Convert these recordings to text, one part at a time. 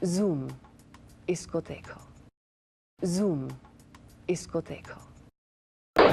Zoom, इसको देखो. Zoom, इसको देखो.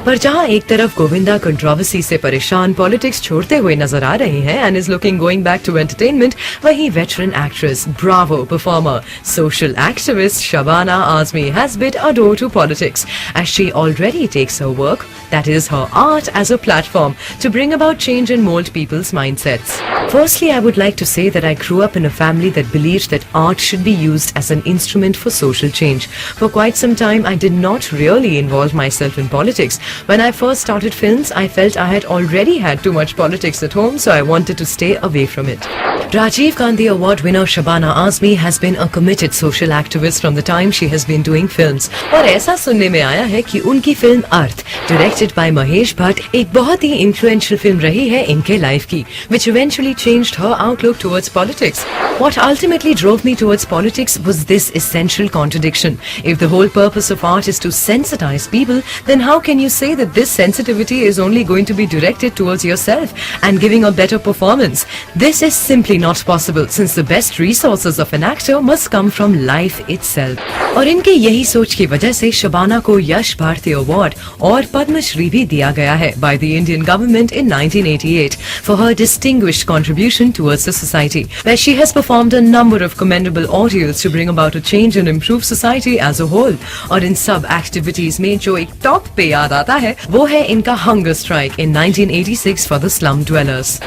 पर जहां एक तरफ गोविंदा कंट्रोवर्सी से परेशान पॉलिटिक्स छोड़ते हुए नजर आ रहे हैं and is looking going back to entertainment, वहीं veteran actress, bravo performer, social activist Shabana Azmi has bid a door to politics as she already takes her work, that is her art, as a platform to bring about change and mold people's mindsets. Firstly, I would like to say that I grew up in a family that believed that art should be used as an instrument for social change. For quite some time, I did not really involve myself in politics. When I first started films, I felt I had already had too much politics at home, so I wanted to stay away from it. Rajiv Gandhi Award winner Shabana Azmi has been a committed social activist from the time she has been doing films. और ऐसा सुनने में आया है कि उनकी film earth, directed by Mahesh Bhatt, एक बहुत ही influential फिल्म रही है इनके लाइफ की, which eventually changed her outlook towards politics. What ultimately drove me towards politics was this essential contradiction. If the whole purpose of art is to sensitize people, then how can you say that this sensitivity is only going to be directed towards yourself and giving a better performance? This is simply not possible, since the best resources of an actor must come from life itself. और इनके यही सोच की वजह से शबाना को यश Bharti award और पद्मश्री भी दिया गया है by the Indian government in 1988 for her distinguished contribution towards the society, where she has performed a number of commendable ordeals to bring about a change and improve society as a whole. और इन सब activities में जो एक top पे याद आता है वो है इनका hunger strike in 1986 for the slum dwellers.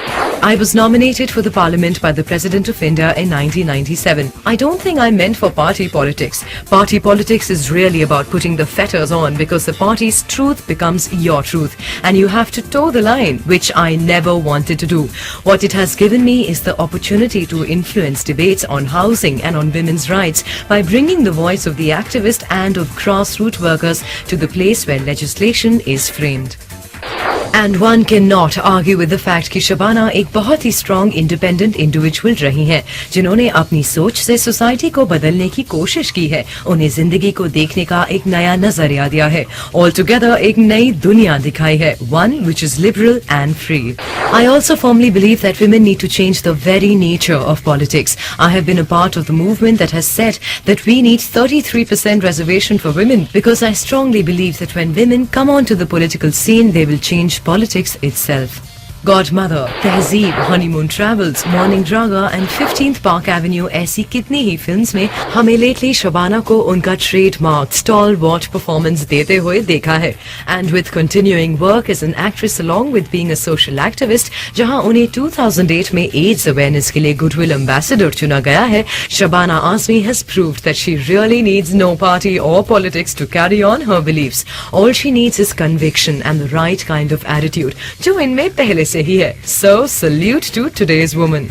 I was nominated for the parliament by the President of India in 1997. I don't think I'm meant for party politics. Party politics is really about putting the fetters on because the party's truth becomes your truth and you have to toe the line, which I never wanted to do. What it has given me is the opportunity to influence debates on housing and on women's rights by bringing the voice of the activist and of grassroots workers to the place where legislation is framed. And one cannot argue with the fact कि शबाना एक बहुत ही strong independent individual रही हैं, जिन्होंने अपनी सोच से society को बदलने की कोशिश की है, उन्हें जिंदगी को देखने का एक नया नजरिया दिया है, ऑल टुगेदर एक नई दुनिया दिखाई है, one which is liberal and free. I also firmly believe that women need to change the very nature of politics. I have been a part of the movement that has said that we need 33% reservation for women because I strongly believe that when women come onto the political scene, they will change politics itself. Godmother, Tehzeeb, Honeymoon Travels, Morning Raga and 15th Park Avenue ऐसी कितनी ही films में हमें lately Shabana को उनका trademark stalwart performance देते हुए देखा है. And with continuing work as an actress along with being a social activist, जहां उन्हें 2008 में एड्स अवेयरनेस के लिए गुडविल एम्बेसडर चुना गया है, Shabana Azmi has proved that she really needs no party और politics to carry on her beliefs. All she needs is conviction and the right kind of attitude, जो इनमें पहले से ही है. So salute to today's woman.